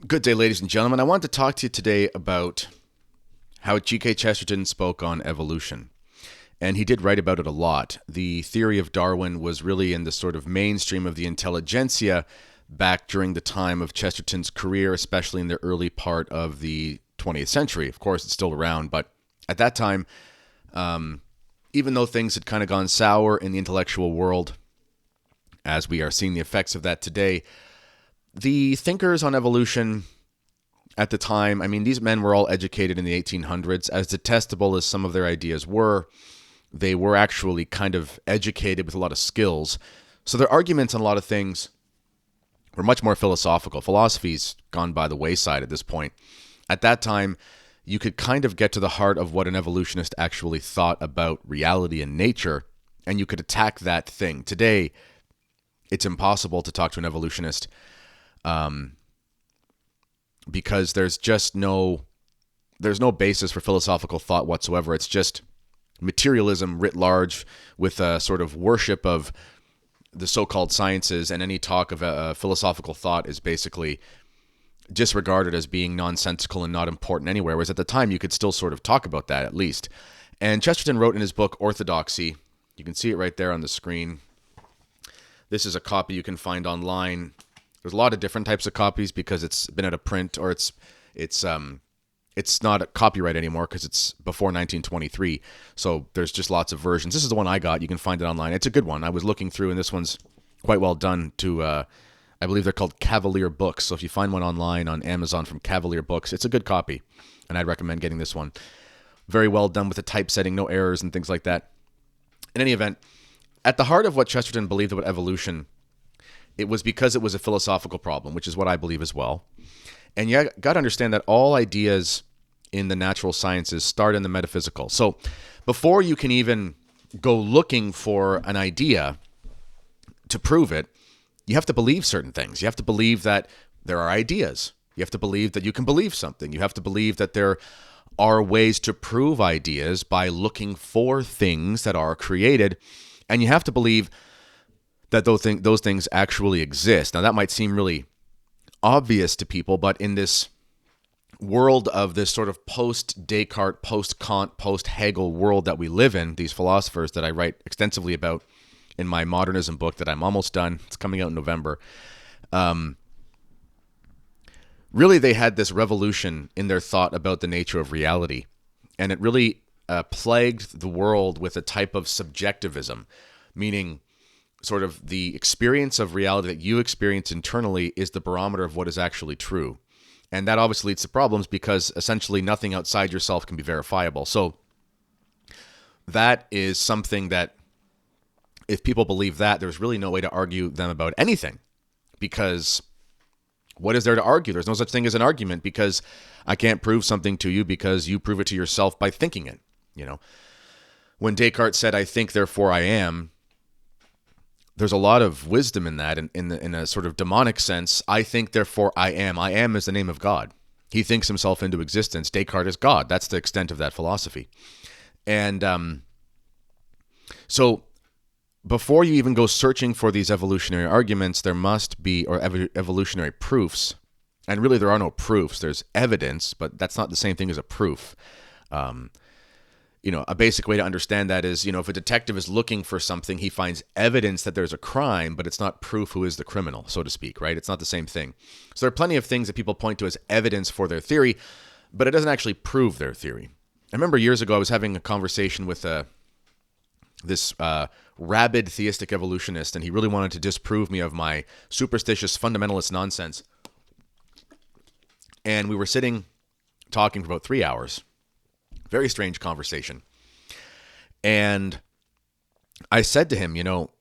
Good day, ladies and gentlemen. I want to talk to you today about how G.K. Chesterton spoke on evolution. And he did write about it a lot. The theory of Darwin was really in the sort of mainstream of the intelligentsia back during the time of Chesterton's career, especially in the early part of the 20th century. Of course, it's still around, but at that time, even though things had kind of gone sour in the intellectual world, as we are seeing the effects of that today, the thinkers on evolution at the time, I mean, these men were all educated in the 1800s. As detestable as some of their ideas were, they were actually kind of educated with a lot of skills. So their arguments on a lot of things were much more philosophical. Philosophy's gone by the wayside at this point. At that time, you could kind of get to the heart of what an evolutionist actually thought about reality and nature, and you could attack that thing. Today, it's impossible to talk to an evolutionist because there's no basis for philosophical thought whatsoever. It's just materialism writ large with a sort of worship of the so-called sciences, and any talk of philosophical thought is basically disregarded as being nonsensical and not important anywhere, whereas at the time you could still sort of talk about that at least. And Chesterton wrote in his book Orthodoxy, you can see it right there on the screen. This is a copy you can find online. There's a lot of different types of copies because it's been out of print, or it's not a copyright anymore because it's before 1923. So there's just lots of versions. This is the one I got. You can find it online. It's a good one. I was looking through, and this one's quite well done. I believe they're called Cavalier Books. So if you find one online on Amazon from Cavalier Books, it's a good copy, and I'd recommend getting this one. Very well done with the typesetting, no errors and things like that. In any event, at the heart of what Chesterton believed about evolution, it was because it was a philosophical problem, which is what I believe as well. And you got to understand that all ideas in the natural sciences start in the metaphysical. So before you can even go looking for an idea to prove it, you have to believe certain things. You have to believe that there are ideas. You have to believe that you can believe something. You have to believe that there are ways to prove ideas by looking for things that are created. And you have to believe that those things actually exist. Now, that might seem really obvious to people, but in this world of this sort of post-Descartes, post-Kant, post-Hegel world that we live in, these philosophers that I write extensively about in my modernism book that I'm almost done, it's coming out in November, really they had this revolution in their thought about the nature of reality. And it really plagued the world with a type of subjectivism, meaning sort of the experience of reality that you experience internally is the barometer of what is actually true. And that obviously leads to problems because essentially nothing outside yourself can be verifiable. So that is something that if people believe that, there's really no way to argue them about anything, because what is there to argue? There's no such thing as an argument, because I can't prove something to you because you prove it to yourself by thinking it. You know, when Descartes said, "I think, therefore I am," there's a lot of wisdom in that, in a sort of demonic sense. I think, therefore I am. I am is the name of God. He thinks himself into existence. Descartes is God. That's the extent of that philosophy. And so before you even go searching for these evolutionary arguments, there must be, or evolutionary proofs. And really there are no proofs. There's evidence, but that's not the same thing as a proof. A basic way to understand that is, if a detective is looking for something, he finds evidence that there's a crime, but it's not proof who is the criminal, so to speak, right? It's not the same thing. So there are plenty of things that people point to as evidence for their theory, but it doesn't actually prove their theory. I remember years ago, I was having a conversation with this rabid theistic evolutionist, and he really wanted to disprove me of my superstitious fundamentalist nonsense. And we were sitting talking for about 3 hours. Very strange conversation. And I said to him,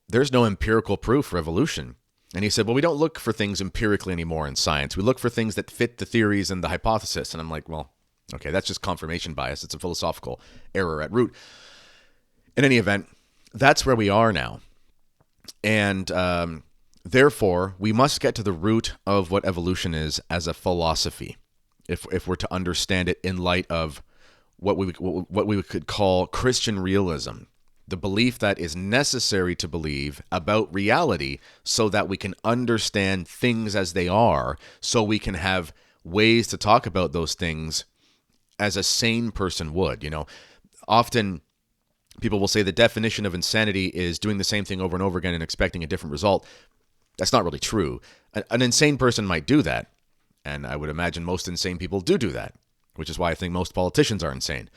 there's no empirical proof for evolution. And he said, well, we don't look for things empirically anymore in science. We look for things that fit the theories and the hypothesis. And I'm like, well, okay, that's just confirmation bias. It's a philosophical error at root. In any event, that's where we are now. And therefore, we must get to the root of what evolution is as a philosophy, if we're to understand it in light of what we could call Christian realism, the belief that is necessary to believe about reality so that we can understand things as they are, so we can have ways to talk about those things as a sane person would. Often people will say the definition of insanity is doing the same thing over and over again and expecting a different result. That's not really true. An insane person might do that, and I would imagine most insane people do that, which is why I think most politicians are insane.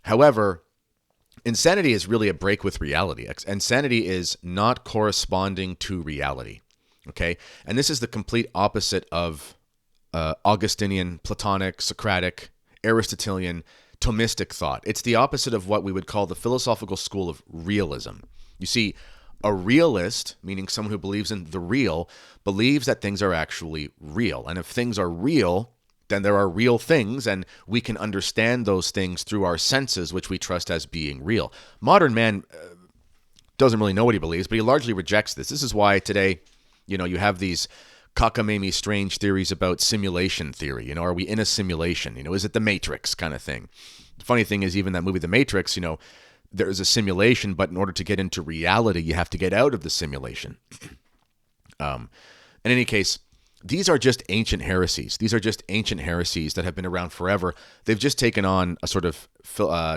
However, insanity is really a break with reality. Insanity is not corresponding to reality. Okay? And this is the complete opposite of Augustinian, Platonic, Socratic, Aristotelian, Thomistic thought. It's the opposite of what we would call the philosophical school of realism. You see, a realist, meaning someone who believes in the real, believes that things are actually real. And if things are real, then there are real things, and we can understand those things through our senses, which we trust as being real. Modern man doesn't really know what he believes, but he largely rejects this. This is why today, you have these cockamamie strange theories about simulation theory. Are we in a simulation? Is it the Matrix kind of thing? The funny thing is, even that movie, The Matrix, there is a simulation, but in order to get into reality, you have to get out of the simulation. In any case, these are just ancient heresies. These are just ancient heresies that have been around forever. They've just taken on a sort of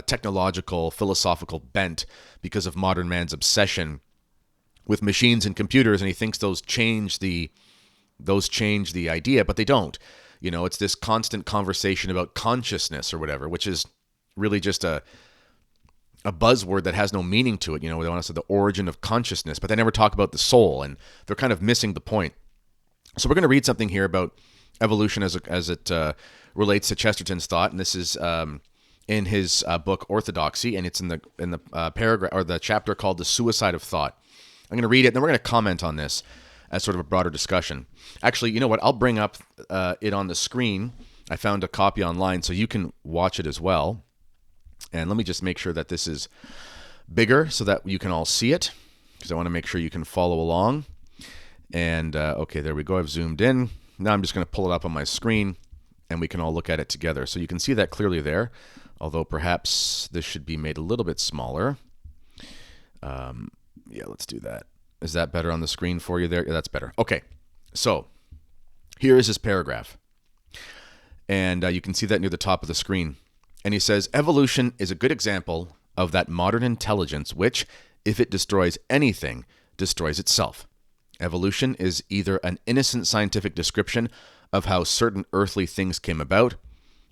technological, philosophical bent because of modern man's obsession with machines and computers, and he thinks those change the idea, but they don't. It's this constant conversation about consciousness or whatever, which is really just a buzzword that has no meaning to it. They want to say the origin of consciousness, but they never talk about the soul, and they're kind of missing the point. So we're going to read something here about evolution as it relates to Chesterton's thought, and this is in his book Orthodoxy, and it's in the paragraph or the chapter called "The Suicide of Thought." I'm going to read it, and then we're going to comment on this as sort of a broader discussion. Actually, you know what? I'll bring up it on the screen. I found a copy online, so you can watch it as well. And let me just make sure that this is bigger so that you can all see it, because I want to make sure you can follow along. And okay, there we go. I've zoomed in. Now I'm just going to pull it up on my screen, and we can all look at it together. So you can see that clearly there, although perhaps this should be made a little bit smaller. Yeah, let's do that. Is that better on the screen for you there? Yeah, that's better. Okay, so here is his paragraph. And you can see that near the top of the screen. And he says, evolution is a good example of that modern intelligence which, if it destroys anything, destroys itself. Evolution is either an innocent scientific description of how certain earthly things came about,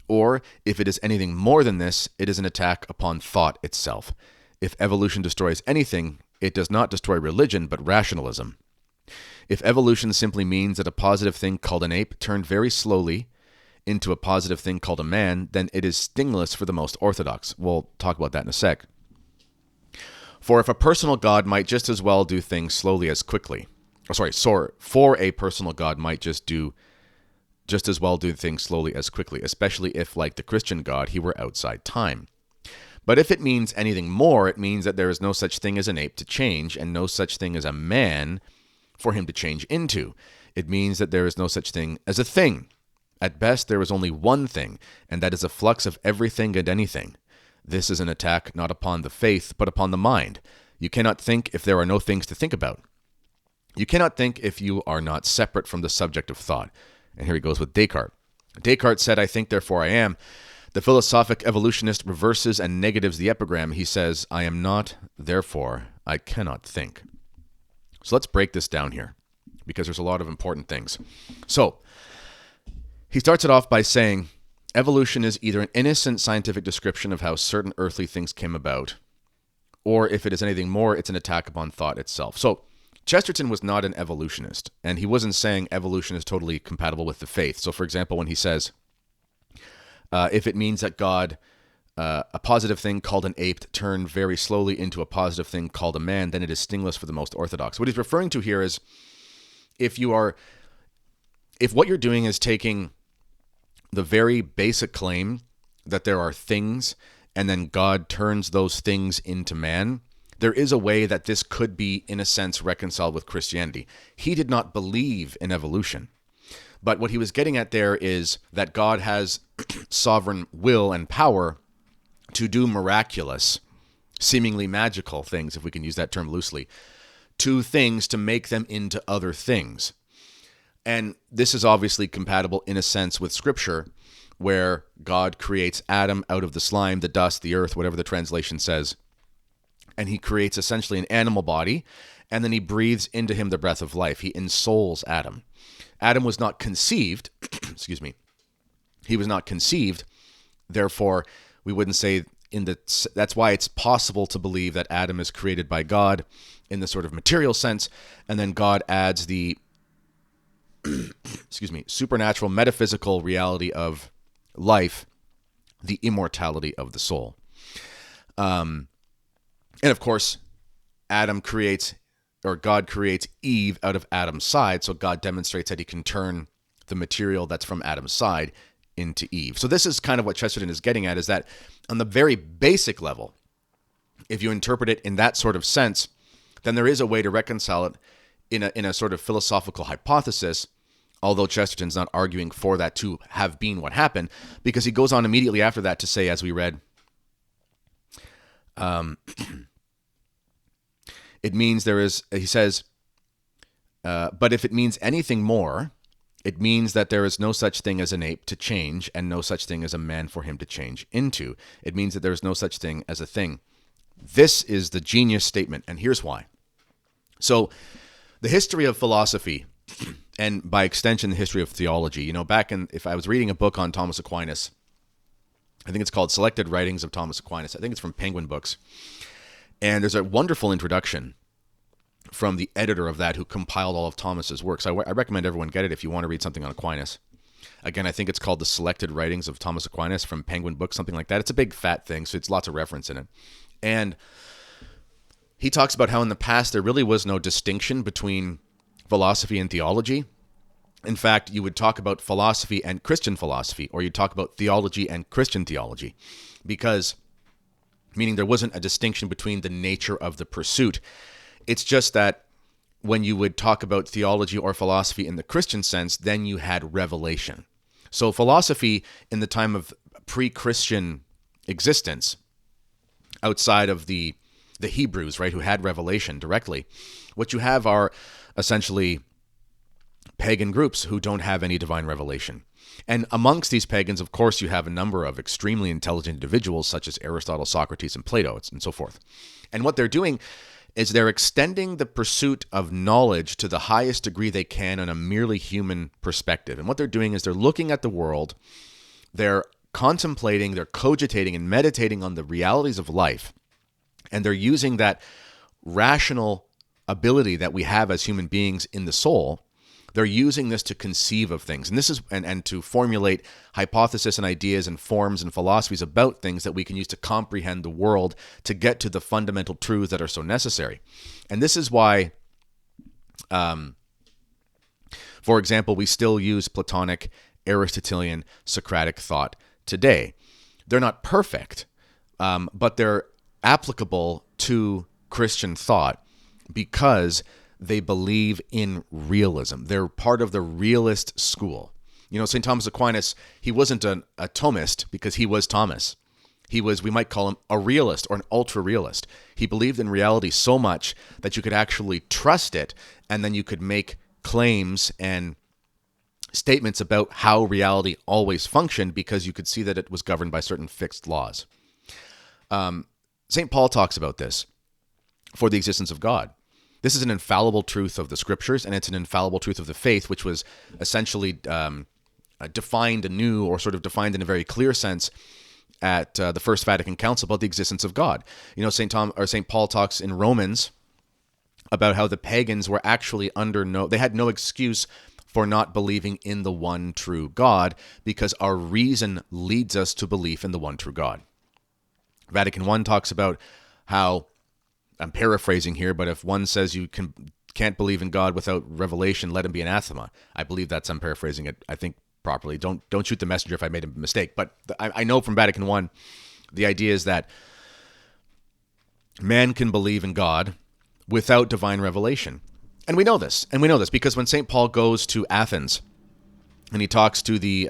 or if it is anything more than this, it is an attack upon thought itself. If evolution destroys anything, it does not destroy religion, but rationalism. If evolution simply means that a positive thing called an ape turned very slowly into a positive thing called a man, then it is stingless for the most orthodox. We'll talk about that in a sec. For if a personal God might just as well do things slowly as quickly, for a personal God might just as well do things slowly as quickly, especially if, like the Christian God, he were outside time. But if it means anything more, it means that there is no such thing as an ape to change, and no such thing as a man for him to change into. It means that there is no such thing as a thing. At best, there is only one thing, and that is a flux of everything and anything. This is an attack not upon the faith, but upon the mind. You cannot think if there are no things to think about. You cannot think if you are not separate from the subject of thought. And here he goes with Descartes. Descartes said, I think, therefore I am. The philosophic evolutionist reverses and negatives the epigram. He says, I am not, therefore I cannot think. So let's break this down here, because there's a lot of important things. So he starts it off by saying, evolution is either an innocent scientific description of how certain earthly things came about, or if it is anything more, it's an attack upon thought itself. So Chesterton was not an evolutionist, and he wasn't saying evolution is totally compatible with the faith. So for example, when he says, if it means that God, a positive thing called an ape turned very slowly into a positive thing called a man, then it is stingless for the most orthodox. What he's referring to here is if what you're doing is taking the very basic claim that there are things and then God turns those things into man, there is a way that this could be, in a sense, reconciled with Christianity. He did not believe in evolution. But what he was getting at there is that God has sovereign will and power to do miraculous, seemingly magical things, if we can use that term loosely, to things to make them into other things. And this is obviously compatible in a sense with Scripture, where God creates Adam out of the slime, the dust, the earth, whatever the translation says. And he creates essentially an animal body, and then he breathes into him the breath of life. He ensouls Adam. Adam was not conceived, excuse me, he was not conceived. Therefore, we wouldn't say that's why it's possible to believe that Adam is created by God in the sort of material sense, and then God adds the supernatural metaphysical reality of life, the immortality of the soul. And of course, God creates Eve out of Adam's side, so God demonstrates that he can turn the material that's from Adam's side into Eve. So this is kind of what Chesterton is getting at, is that on the very basic level, if you interpret it in that sort of sense, then there is a way to reconcile it in a sort of philosophical hypothesis, although Chesterton's not arguing for that to have been what happened, because he goes on immediately after that to say, as we read, it means he says, but if it means anything more, it means that there is no such thing as an ape to change and no such thing as a man for him to change into. It means that there is no such thing as a thing. This is the genius statement, and here's why. So the history of philosophy, and by extension, the history of theology, if I was reading a book on Thomas Aquinas, I think it's called Selected Writings of Thomas Aquinas. I think it's from Penguin Books. And there's a wonderful introduction from the editor of that, who compiled all of Thomas's works. I recommend everyone get it if you want to read something on Aquinas. Again, I think it's called the Selected Writings of Thomas Aquinas from Penguin Books, something like that. It's a big fat thing, so it's lots of reference in it. And he talks about how in the past there really was no distinction between philosophy and theology. In fact, you would talk about philosophy and Christian philosophy, or you'd talk about theology and Christian theology, meaning there wasn't a distinction between the nature of the pursuit. It's just that when you would talk about theology or philosophy in the Christian sense, then you had revelation. So philosophy in the time of pre-Christian existence, outside of the Hebrews, right, who had revelation directly, what you have are essentially pagan groups who don't have any divine revelation. And amongst these pagans, of course, you have a number of extremely intelligent individuals such as Aristotle, Socrates, and Plato, and so forth. And what they're doing is they're extending the pursuit of knowledge to the highest degree they can on a merely human perspective. And what they're doing is they're looking at the world, they're contemplating, they're cogitating and meditating on the realities of life, and they're using that rational ability that we have as human beings in the soul. They're using this to conceive of things, and this is and to formulate hypotheses and ideas and forms and philosophies about things that we can use to comprehend the world, to get to the fundamental truths that are so necessary. And this is why, for example, we still use Platonic, Aristotelian, Socratic thought today. They're not perfect, but they're applicable to Christian thought because they believe in realism. They're part of the realist school. St. Thomas Aquinas, he wasn't a Thomist because he was Thomas. He was, we might call him a realist or an ultra-realist. He believed in reality so much that you could actually trust it, and then you could make claims and statements about how reality always functioned because you could see that it was governed by certain fixed laws. St. Paul talks about this for the existence of God. This is an infallible truth of the Scriptures, and it's an infallible truth of the faith, which was essentially defined anew, or sort of defined in a very clear sense at the First Vatican Council about the existence of God. St. Paul talks in Romans about how the pagans were actually they had no excuse for not believing in the one true God, because our reason leads us to belief in the one true God. Vatican I talks about how, I'm paraphrasing here, but if one says you can't believe in God without revelation, let him be anathema. I believe I'm paraphrasing it, I think, properly. Don't shoot the messenger if I made a mistake. But I know from Vatican I, the idea is that man can believe in God without divine revelation. And we know this. And we know this because when St. Paul goes to Athens and he talks to the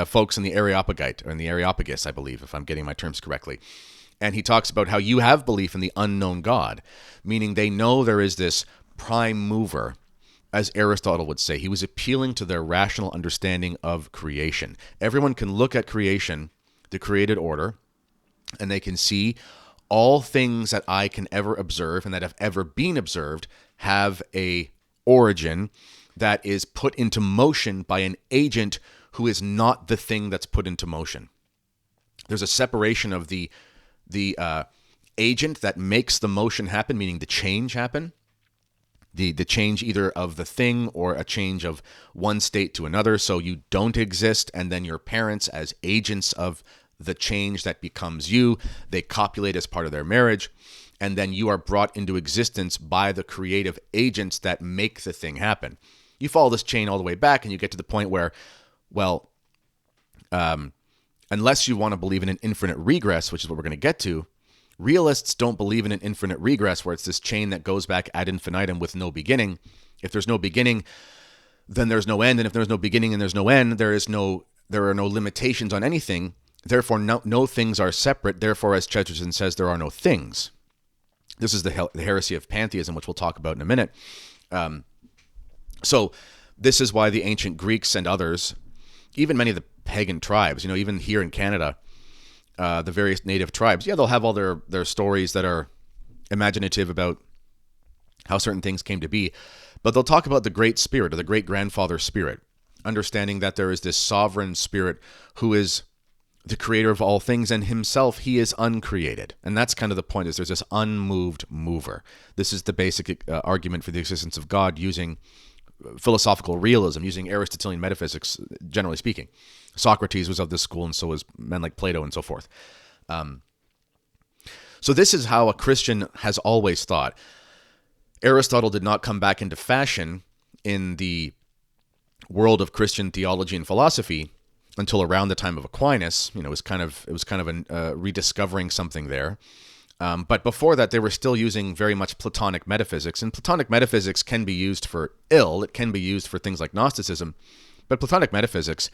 folks in the Areopagite, or in the Areopagus, I believe, if I'm getting my terms correctly. And he talks about how you have belief in the unknown God, meaning they know there is this prime mover as Aristotle would say. He was appealing to their rational understanding of creation. Everyone can look at creation, the created order, and they can see all things that I can ever observe and that have ever been observed have a origin that is put into motion by an agent who is not the thing that's put into motion. There's a separation of the agent that makes the motion happen, meaning the change happen, the change either of the thing or a change of one state to another. So you don't exist, and then your parents, as agents of the change that becomes you, they copulate as part of their marriage, and then you are brought into existence by the creative agents that make the thing happen. You follow this chain all the way back, and you get to the point where, well, unless you want to believe in an infinite regress, which is what we're going to get to, realists don't believe in an infinite regress where it's this chain that goes back ad infinitum with no beginning. If there's no beginning, then there's no end. And if there's no beginning and there's no end, there are no limitations on anything. Therefore, no things are separate. Therefore, as Chesterton says, there are no things. This is the heresy of pantheism, which we'll talk about in a minute. So this is why the ancient Greeks and others, even many of the pagan tribes, even here in Canada, the various native tribes, they'll have all their stories that are imaginative about how certain things came to be, but they'll talk about the great spirit or the great grandfather spirit, understanding that there is this sovereign spirit who is the creator of all things, and himself, he is uncreated. And that's kind of the point, is there's this unmoved mover. This is the basic argument for the existence of God using philosophical realism, using Aristotelian metaphysics, generally speaking. Socrates was of this school, and so was men like Plato and so forth. So this is how a Christian has always thought. Aristotle did not come back into fashion in the world of Christian theology and philosophy until around the time of Aquinas. It was kind of rediscovering something there. But before that, they were still using very much Platonic metaphysics. And Platonic metaphysics can be used for ill. It can be used for things like Gnosticism. But Platonic metaphysics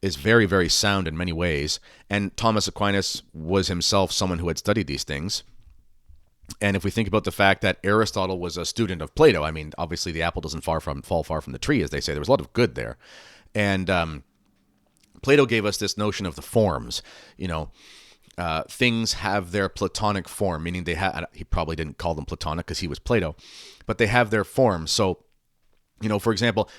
is very, very sound in many ways. And Thomas Aquinas was himself someone who had studied these things. And if we think about the fact that Aristotle was a student of Plato, obviously the apple doesn't fall far from the tree, as they say. There was a lot of good there. And Plato gave us this notion of the forms. Things have their Platonic form, meaning he probably didn't call them Platonic because he was Plato, but they have their form. So, for example,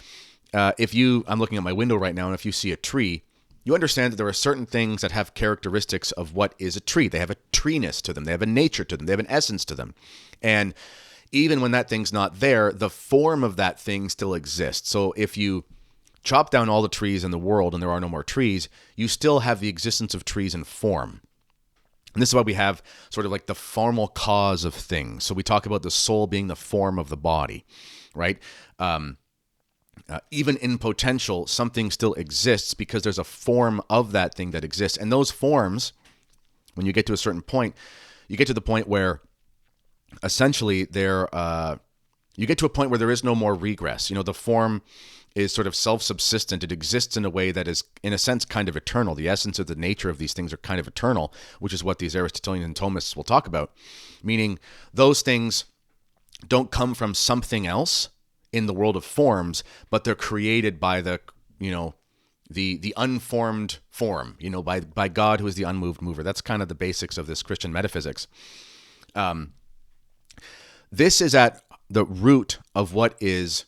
I'm looking at my window right now, and if you see a tree, you understand that there are certain things that have characteristics of what is a tree. They have a treeness to them. They have a nature to them. They have an essence to them. And even when that thing's not there, the form of that thing still exists. So if you chop down all the trees in the world and there are no more trees, you still have the existence of trees in form. And this is why we have sort of like the formal cause of things. So we talk about the soul being the form of the body, right? Even in potential, something still exists because there's a form of that thing that exists. And those forms, when you get to a certain point, you get to the point where essentially you get to a point where there is no more regress. The form is sort of self-subsistent. It exists in a way that is, in a sense, kind of eternal. The essence of the nature of these things are kind of eternal, which is what these Aristotelian and Thomists will talk about. Meaning those things don't come from something else in the world of forms, but they're created by the unformed form, by God, who is the unmoved mover. That's kind of the basics of this Christian metaphysics. This is at the root of what is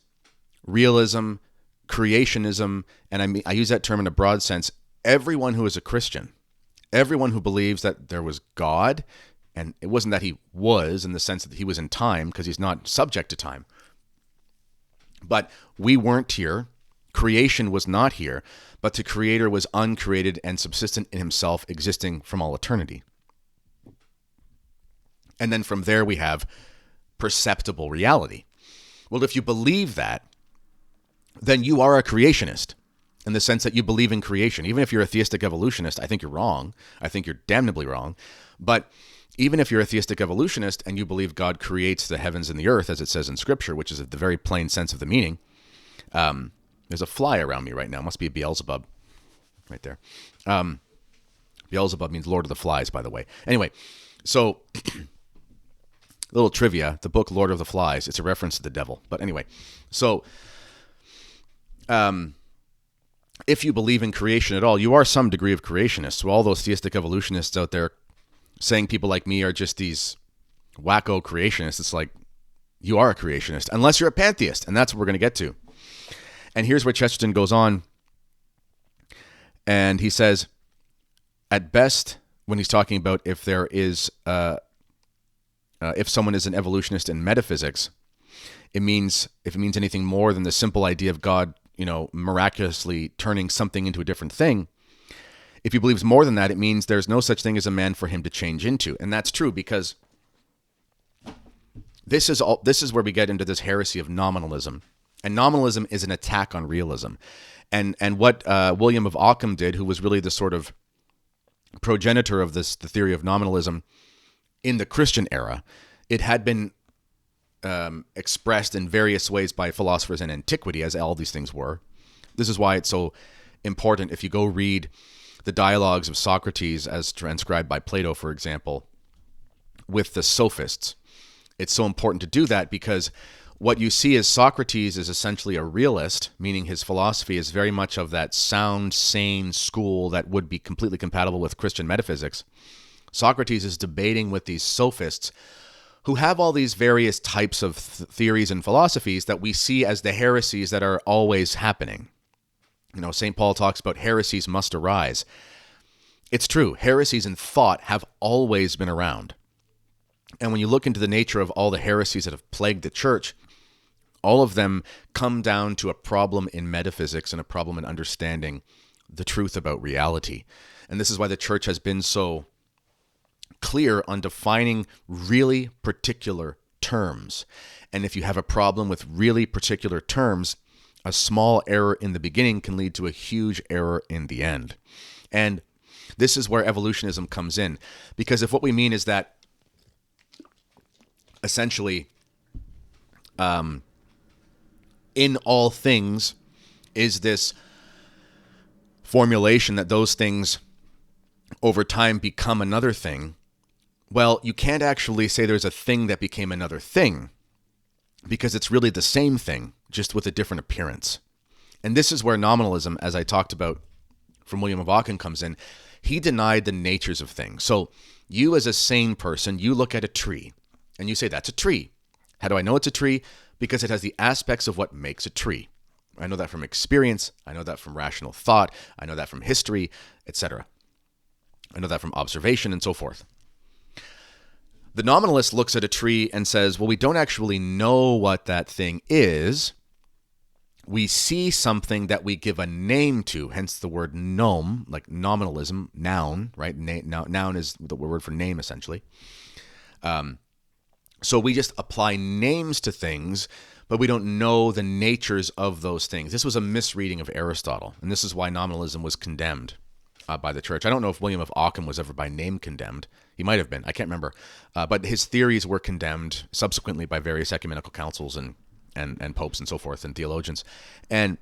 realism, creationism, and I use that term in a broad sense. Everyone who is a Christian, everyone who believes that there was God, and it wasn't that he was in the sense that he was in time, because he's not subject to time, but we weren't here. Creation was not here, but the Creator was uncreated and subsistent in himself, existing from all eternity. And then from there we have perceptible reality. Well, if you believe that, then you are a creationist in the sense that you believe in creation. Even if you're a theistic evolutionist, I think you're wrong. I think you're damnably wrong. But even if you're a theistic evolutionist and you believe God creates the heavens and the earth, as it says in Scripture, which is the very plain sense of the meaning, there's a fly around me right now. It must be a Beelzebub right there. Beelzebub means Lord of the Flies, by the way. Anyway, so little trivia, the book Lord of the Flies, it's a reference to the devil. But anyway, so if you believe in creation at all, you are some degree of creationist. So all those theistic evolutionists out there saying people like me are just these wacko creationists, it's like, you are a creationist, unless you're a pantheist, and that's what we're going to get to. And here's where Chesterton goes on, and he says, at best, when he's talking about if there is, if someone is an evolutionist in metaphysics, if it means anything more than the simple idea of God, miraculously turning something into a different thing. If he believes more than that, it means there's no such thing as a man for him to change into. And that's true, because this is where we get into this heresy of nominalism. And nominalism is an attack on realism. And what William of Ockham did, who was really the sort of progenitor of the theory of nominalism in the Christian era, it had been expressed in various ways by philosophers in antiquity, as all these things were. This is why it's so important. If you go read the dialogues of Socrates as transcribed by Plato, for example, with the sophists, it's so important to do that, because what you see is Socrates is essentially a realist, meaning his philosophy is very much of that sound, sane school that would be completely compatible with Christian metaphysics. Socrates is debating with these sophists who have all these various types of theories and philosophies that we see as the heresies that are always happening. St. Paul talks about heresies must arise. It's true. Heresies in thought have always been around. And when you look into the nature of all the heresies that have plagued the church, all of them come down to a problem in metaphysics and a problem in understanding the truth about reality. And this is why the church has been so clear on defining really particular terms. And if you have a problem with really particular terms, a small error in the beginning can lead to a huge error in the end. And this is where evolutionism comes in. Because if what we mean is that essentially in all things is this formulation that those things over time become another thing, well, you can't actually say there's a thing that became another thing, because it's really the same thing, just with a different appearance. And this is where nominalism, as I talked about from William of Ockham, comes in. He denied the natures of things. So you as a sane person, you look at a tree and you say, that's a tree. How do I know it's a tree? Because it has the aspects of what makes a tree. I know that from experience. I know that from rational thought. I know that from history, etc. I know that from observation and so forth. The nominalist looks at a tree and says, well, we don't actually know what that thing is. We see something that we give a name to, hence the word nom, like nominalism, noun, right? Noun is the word for name, essentially. So we just apply names to things, but we don't know the natures of those things. This was a misreading of Aristotle, and this is why nominalism was condemned by the church. I don't know if William of Ockham was ever by name condemned. He might have been. I can't remember. But his theories were condemned subsequently by various ecumenical councils and popes and so forth and theologians. And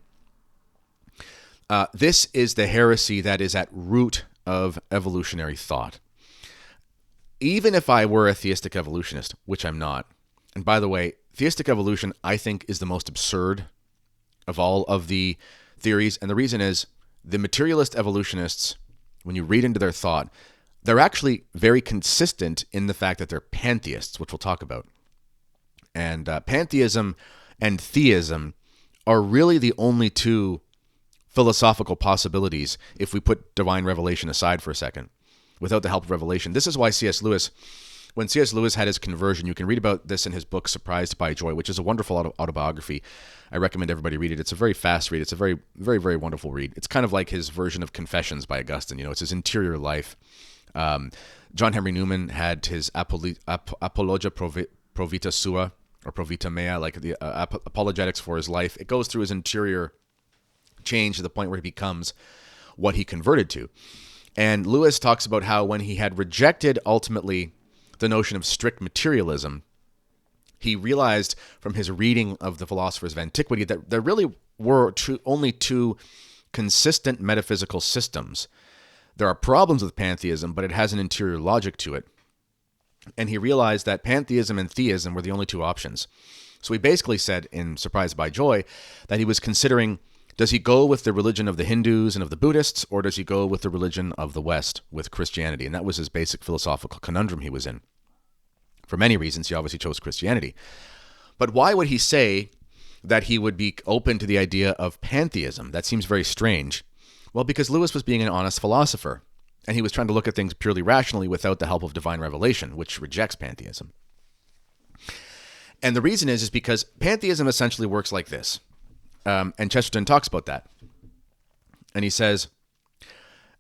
this is the heresy that is at root of evolutionary thought. Even if I were a theistic evolutionist, which I'm not, and by the way, theistic evolution, I think, is the most absurd of all of the theories. And the reason is the materialist evolutionists, when you read into their thought, they're actually very consistent in the fact that they're pantheists, which we'll talk about. And pantheism and theism are really the only two philosophical possibilities if we put divine revelation aside for a second, without the help of revelation. This is why C.S. Lewis, when C.S. Lewis had his conversion, you can read about this in his book, Surprised by Joy, which is a wonderful autobiography. I recommend everybody read it. It's a very fast read. It's a very, very, very wonderful read. It's kind of like his version of Confessions by Augustine. It's his interior life. John Henry Newman had his Apologia Pro Vita Sua, or Pro Vita Mea, like the apologetics for his life. It goes through his interior change to the point where he becomes what he converted to. And Lewis talks about how when he had rejected ultimately the notion of strict materialism, he realized from his reading of the philosophers of antiquity that there really were only two consistent metaphysical systems. There are problems with pantheism, but it has an interior logic to it. And he realized that pantheism and theism were the only two options. So he basically said in Surprised by Joy that he was considering, does he go with the religion of the Hindus and of the Buddhists, or does he go with the religion of the West, with Christianity? And that was his basic philosophical conundrum he was in. For many reasons, he obviously chose Christianity. But why would he say that he would be open to the idea of pantheism? That seems very strange. Well, because Lewis was being an honest philosopher, and he was trying to look at things purely rationally without the help of divine revelation, which rejects pantheism. And the reason is because pantheism essentially works like this. And Chesterton talks about that. And he says,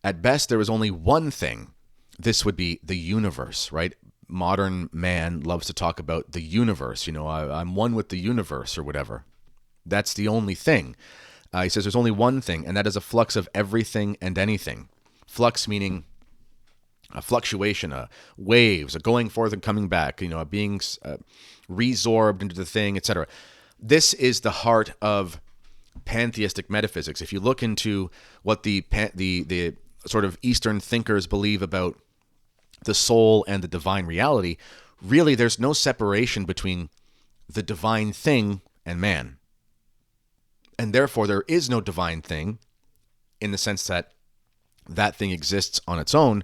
at best, there is only one thing. This would be the universe, right? Modern man loves to talk about the universe. I'm one with the universe or whatever. That's the only thing. He says there's only one thing, and that is a flux of everything and anything. Flux meaning a fluctuation, waves, a going forth and coming back, being resorbed into the thing, etc. This is the heart of pantheistic metaphysics. If you look into what the sort of Eastern thinkers believe about the soul and the divine reality, really there's no separation between the divine thing and man. And therefore there is no divine thing in the sense that that thing exists on its own.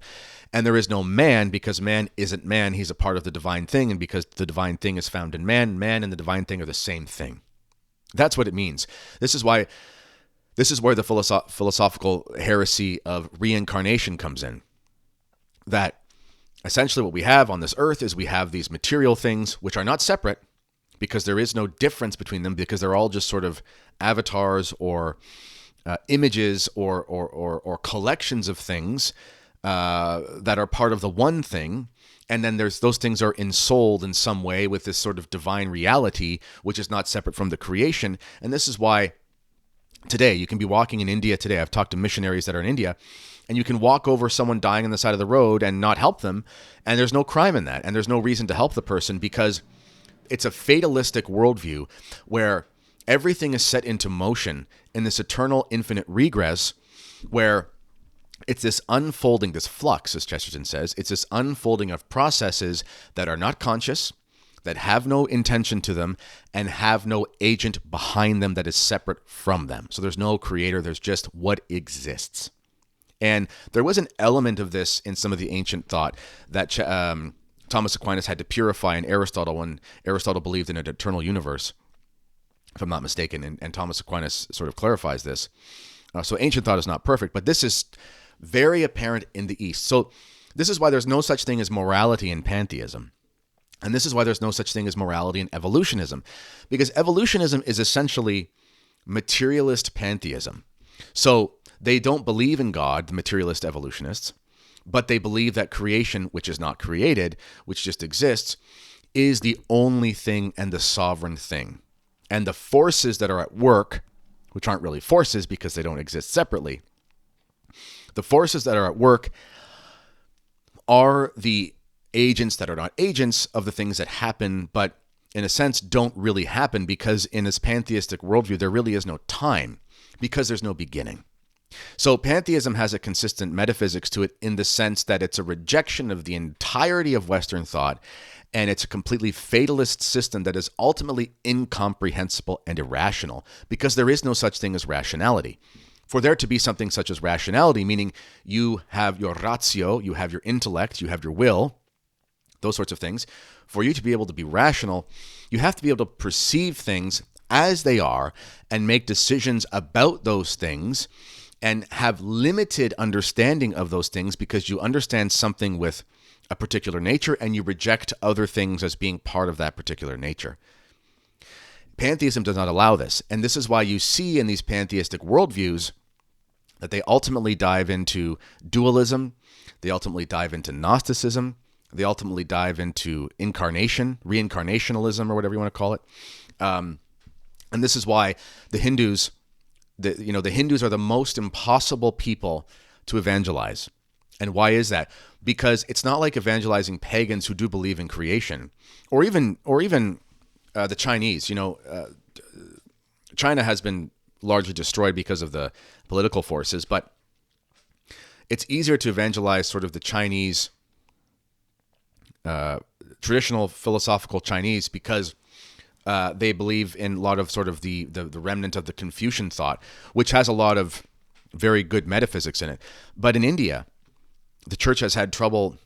And there is no man because man isn't man. He's a part of the divine thing. And because the divine thing is found in man, man and the divine thing are the same thing. That's what it means. This is where the philosophical heresy of reincarnation comes in. That essentially what we have on this earth is we have these material things which are not separate because there is no difference between them, because they're all just sort of avatars or images or collections of things that are part of the one thing. And then those things are ensouled in some way with this sort of divine reality, which is not separate from the creation. And this is why today you can be walking in India today. I've talked to missionaries that are in India, and you can walk over someone dying on the side of the road and not help them. And there's no crime in that. And there's no reason to help the person because it's a fatalistic worldview where everything is set into motion in this eternal infinite regress where it's this unfolding, this flux, as Chesterton says. It's this unfolding of processes that are not conscious, that have no intention to them, and have no agent behind them that is separate from them. So there's no creator, there's just what exists. And there was an element of this in some of the ancient thought that Thomas Aquinas had to purify in Aristotle when Aristotle believed in an eternal universe, if I'm not mistaken, and Thomas Aquinas sort of clarifies this. So ancient thought is not perfect, but this is very apparent in the East. So this is why there's no such thing as morality in pantheism. And this is why there's no such thing as morality in evolutionism. Because evolutionism is essentially materialist pantheism. So they don't believe in God, the materialist evolutionists, but they believe that creation, which is not created, which just exists, is the only thing and the sovereign thing. And the forces that are at work, which aren't really forces because they don't exist separately, the forces that are at work are the agents that are not agents of the things that happen, but in a sense don't really happen because in this pantheistic worldview, there really is no time because there's no beginning. So pantheism has a consistent metaphysics to it in the sense that it's a rejection of the entirety of Western thought, and it's a completely fatalist system that is ultimately incomprehensible and irrational because there is no such thing as rationality. For there to be something such as rationality, meaning you have your ratio, you have your intellect, you have your will, those sorts of things, for you to be able to be rational, you have to be able to perceive things as they are and make decisions about those things and have limited understanding of those things because you understand something with a particular nature and you reject other things as being part of that particular nature. Pantheism does not allow this. And this is why you see in these pantheistic worldviews that they ultimately dive into dualism, they ultimately dive into Gnosticism, they ultimately dive into reincarnationalism, or whatever you want to call it. And this is why the Hindus are the most impossible people to evangelize. And why is that? Because it's not like evangelizing pagans who do believe in creation, or even the Chinese. China has been largely destroyed because of the political forces, but it's easier to evangelize sort of the Chinese traditional philosophical Chinese because they believe in a lot of sort of the remnant of the Confucian thought, which has a lot of very good metaphysics in it. But in India, the church has had trouble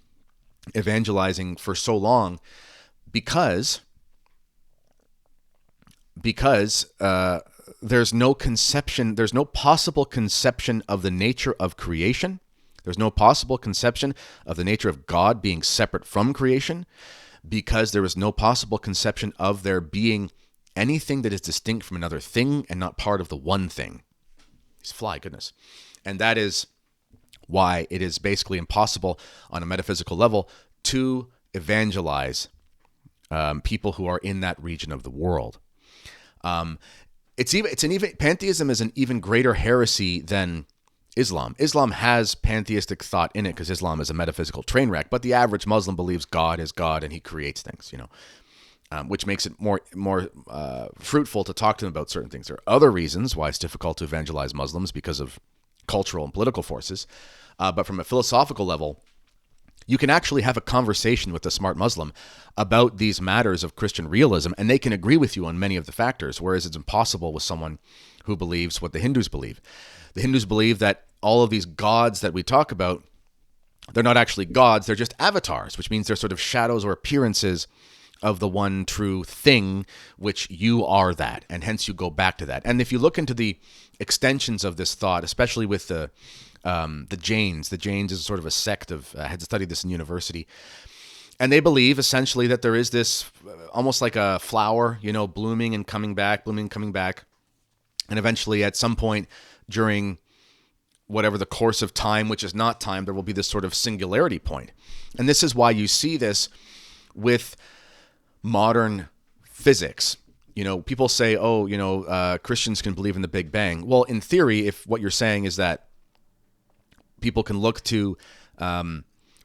evangelizing for so long because there's no conception, there's no possible conception of the nature of creation. There's no possible conception of the nature of God being separate from creation, because there is no possible conception of there being anything that is distinct from another thing and not part of the one thing. Fly, goodness. And that is why it is basically impossible on a metaphysical level to evangelize people who are in that region of the world. Pantheism is an even greater heresy than Islam. Islam has pantheistic thought in it because Islam is a metaphysical train wreck, but the average Muslim believes God is God and he creates things, which makes it more fruitful to talk to them about certain things. There are other reasons why it's difficult to evangelize Muslims because of cultural and political forces. But from a philosophical level, you can actually have a conversation with a smart Muslim about these matters of Christian realism, and they can agree with you on many of the factors, whereas it's impossible with someone who believes what the Hindus believe. The Hindus believe that all of these gods that we talk about, they're not actually gods, they're just avatars, which means they're sort of shadows or appearances of the one true thing, which you are that, and hence you go back to that. And if you look into the extensions of this thought, especially with the Jains is sort of a sect of, I had to study this in university, and they believe essentially that there is this almost like a flower, blooming and coming back, and eventually at some point during whatever the course of time, which is not time, there will be this sort of singularity point. And this is why you see this with modern physics. People say, Christians can believe in the Big Bang. Well, in theory, if what you're saying is that people can look to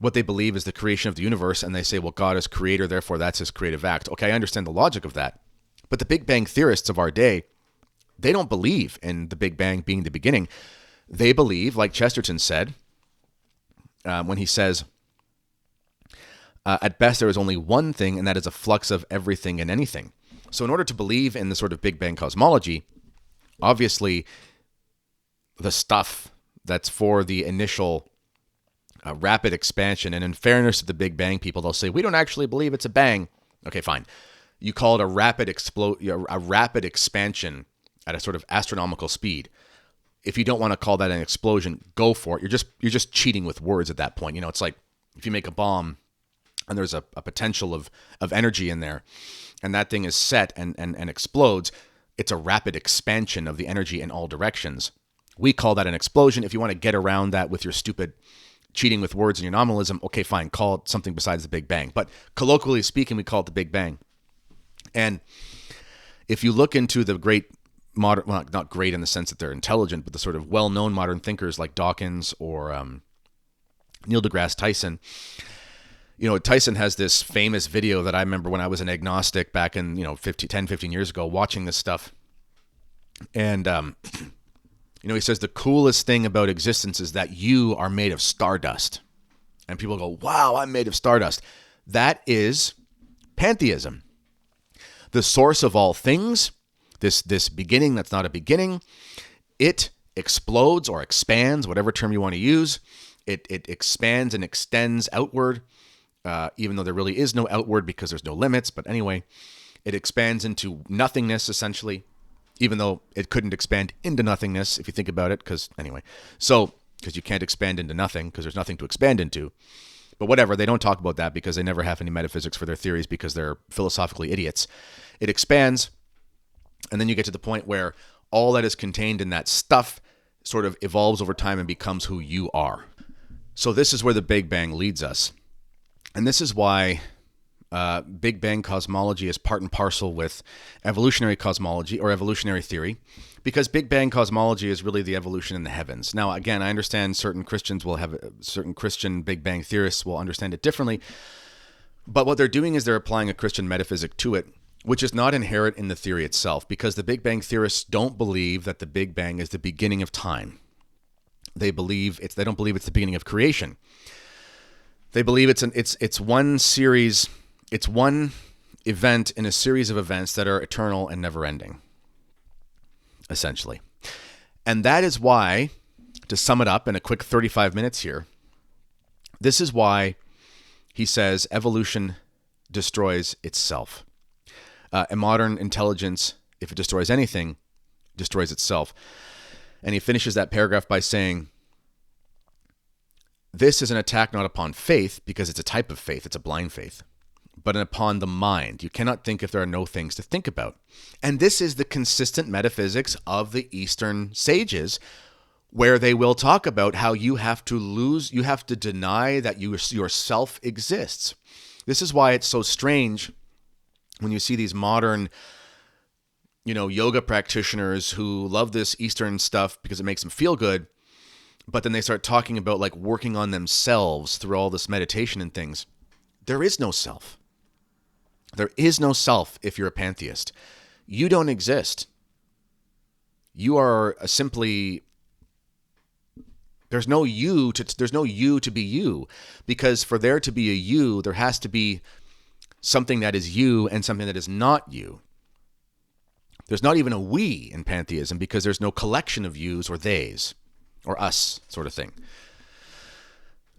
what they believe is the creation of the universe, and they say, well, God is creator, therefore that's his creative act. Okay, I understand the logic of that. But the Big Bang theorists of our day, they don't believe in the Big Bang being the beginning. They believe, like Chesterton said, when he says, at best there is only one thing, and that is a flux of everything and anything. So in order to believe in the sort of Big Bang cosmology, obviously the stuff that's for the initial rapid expansion, and in fairness to the Big Bang people, they'll say, we don't actually believe it's a bang. Okay, fine. You call it a rapid expansion at a sort of astronomical speed. If you don't want to call that an explosion, go for it. You're just cheating with words at that point. It's like if you make a bomb and there's a potential of energy in there, and that thing is set and explodes, it's a rapid expansion of the energy in all directions. We call that an explosion. If you want to get around that with your stupid cheating with words and your nominalism, okay, fine, call it something besides the Big Bang. But colloquially speaking, we call it the Big Bang. And if you look into the great modern, well, not great in the sense that they're intelligent, but the sort of well-known modern thinkers like Dawkins or Neil deGrasse Tyson, Tyson has this famous video that I remember when I was an agnostic back in, 15 years ago, watching this stuff. And, he says the coolest thing about existence is that you are made of stardust. And people go, wow, I'm made of stardust. That is pantheism. The source of all things, this beginning that's not a beginning, it explodes or expands, whatever term you want to use. It expands and extends outward, even though there really is no outward because there's no limits. But anyway, it expands into nothingness, essentially, even though it couldn't expand into nothingness, if you think about it, because you can't expand into nothing because there's nothing to expand into. But whatever, they don't talk about that because they never have any metaphysics for their theories because they're philosophically idiots. It expands, and then you get to the point where all that is contained in that stuff sort of evolves over time and becomes who you are. So this is where the Big Bang leads us. And this is why Big Bang cosmology is part and parcel with evolutionary cosmology or evolutionary theory, because Big Bang cosmology is really the evolution in the heavens. Now, again, I understand certain Christian Big Bang theorists will understand it differently, but what they're doing is they're applying a Christian metaphysic to it, which is not inherent in the theory itself, because the Big Bang theorists don't believe that the Big Bang is the beginning of time. They don't believe it's the beginning of creation. They believe it's one series, it's one event in a series of events that are eternal and never ending, essentially. And that is why, to sum it up in a quick 35 minutes here, this is why he says evolution destroys itself. A modern intelligence, if it destroys anything, destroys itself. And he finishes that paragraph by saying, this is an attack not upon faith, because it's a type of faith, it's a blind faith, but upon the mind. You cannot think if there are no things to think about. And this is the consistent metaphysics of the Eastern sages, where they will talk about how you have to deny that yourself exists. This is why it's so strange when you see these modern, yoga practitioners who love this Eastern stuff because it makes them feel good, but then they start talking about like working on themselves through all this meditation and things. There is no self. There is no self if you're a pantheist. You don't exist. You are simply, there's no you to be you, because for there to be a you, there has to be something that is you and something that is not you. There's not even a we in pantheism, because there's no collection of yous or theys or us sort of thing.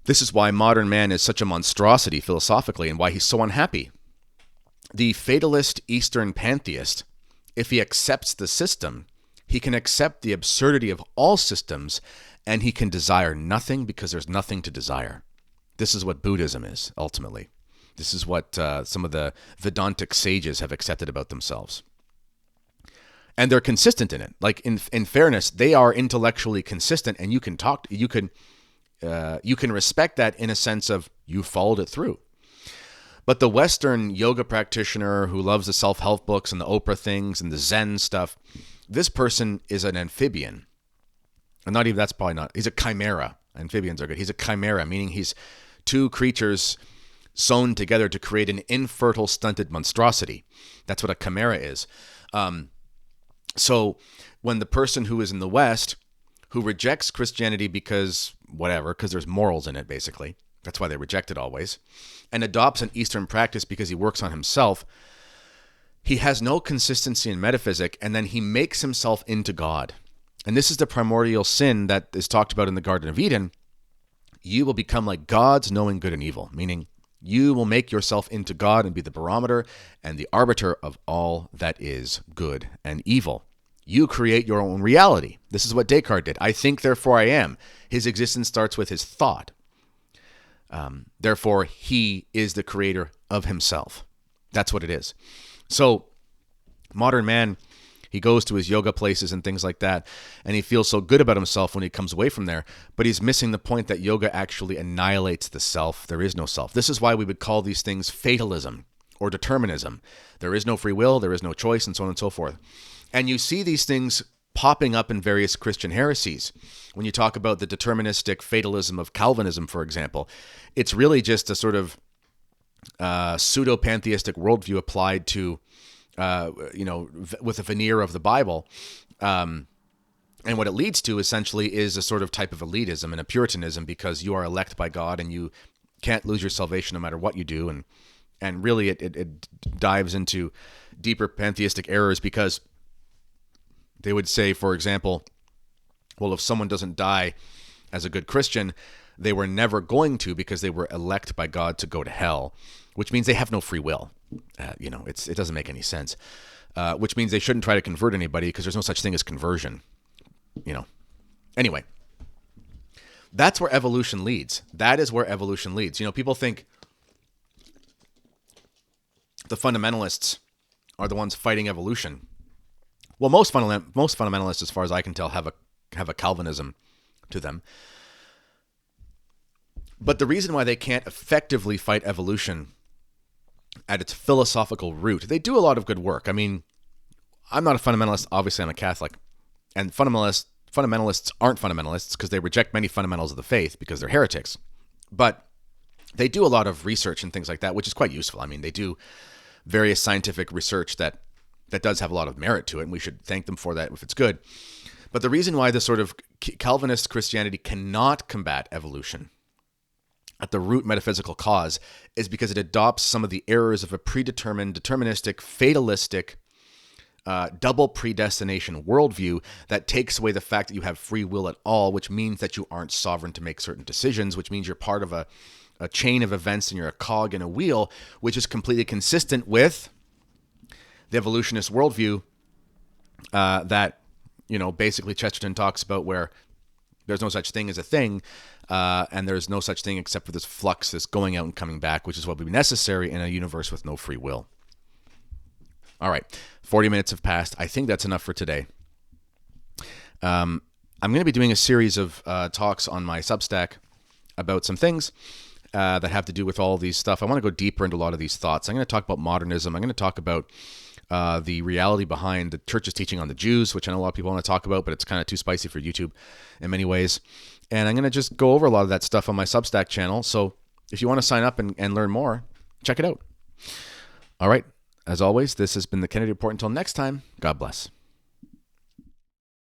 This is why modern man is such a monstrosity philosophically, and why he's so unhappy. The fatalist Eastern pantheist, if he accepts the system, he can accept the absurdity of all systems, and he can desire nothing because there's nothing to desire. This is what Buddhism is, ultimately. This is what some of the Vedantic sages have accepted about themselves. And they're consistent in it. Like in fairness, they are intellectually consistent, and you can respect that in a sense of you followed it through. But the Western yoga practitioner who loves the self-help books and the Oprah things and the Zen stuff, this person is an amphibian. And not even, that's probably not, he's a chimera. Amphibians are good. He's a chimera, meaning he's two creatures sewn together to create an infertile, stunted monstrosity. That's what a chimera is. So when the person who is in the West, who rejects Christianity because there's morals in it, basically, that's why they reject it always, and adopts an Eastern practice because he works on himself, he has no consistency in metaphysic, and then he makes himself into God. And this is the primordial sin that is talked about in the Garden of Eden. You will become like gods, knowing good and evil, meaning you will make yourself into God and be the barometer and the arbiter of all that is good and evil. You create your own reality. This is what Descartes did. I think, therefore I am. His existence starts with his thought. Therefore, he is the creator of himself. That's what it is. So, modern man, he goes to his yoga places and things like that, and he feels so good about himself when he comes away from there, but he's missing the point that yoga actually annihilates the self. There is no self. This is why we would call these things fatalism or determinism. There is no free will, there is no choice, and so on and so forth. And you see these things popping up in various Christian heresies. When you talk about the deterministic fatalism of Calvinism, for example, it's really just a sort of pseudo-pantheistic worldview applied to with a veneer of the Bible. And what it leads to essentially is a sort of type of elitism and a puritanism, because you are elect by God and you can't lose your salvation no matter what you do. And really it dives into deeper pantheistic errors, because they would say, for example, well, if someone doesn't die as a good Christian, they were never going to, because they were elect by God to go to hell, which means they have no free will. It doesn't make any sense. Which means they shouldn't try to convert anybody, because there's no such thing as conversion. Anyway, that's where evolution leads. That is where evolution leads. People think the fundamentalists are the ones fighting evolution. Well, most fundamentalists, as far as I can tell, have a Calvinism to them. But the reason why they can't effectively fight evolution at its philosophical root, they do a lot of good work. I mean, I'm not a fundamentalist. Obviously, I'm a Catholic. And fundamentalists aren't fundamentalists because they reject many fundamentals of the faith because they're heretics. But they do a lot of research and things like that, which is quite useful. I mean, they do various scientific research that does have a lot of merit to it, and we should thank them for that if it's good. But the reason why this sort of Calvinist Christianity cannot combat evolution at the root metaphysical cause, is because it adopts some of the errors of a predetermined, deterministic, fatalistic, double predestination worldview that takes away the fact that you have free will at all, which means that you aren't sovereign to make certain decisions, which means you're part of a chain of events and you're a cog in a wheel, which is completely consistent with the evolutionist worldview that, basically Chesterton talks about, where there's no such thing as a thing, and there's no such thing except for this flux, this going out and coming back, which is what would be necessary in a universe with no free will. All right, 40 minutes have passed. I think that's enough for today. I'm going to be doing a series of talks on my Substack about some things that have to do with all these stuff. I want to go deeper into a lot of these thoughts. I'm going to talk about modernism. I'm going to talk about the reality behind the church's teaching on the Jews, which I know a lot of people want to talk about, but it's kind of too spicy for YouTube in many ways. And I'm going to just go over a lot of that stuff on my Substack channel. So if you want to sign up and learn more, check it out. All right. As always, this has been the Kennedy Report. Until next time, God bless.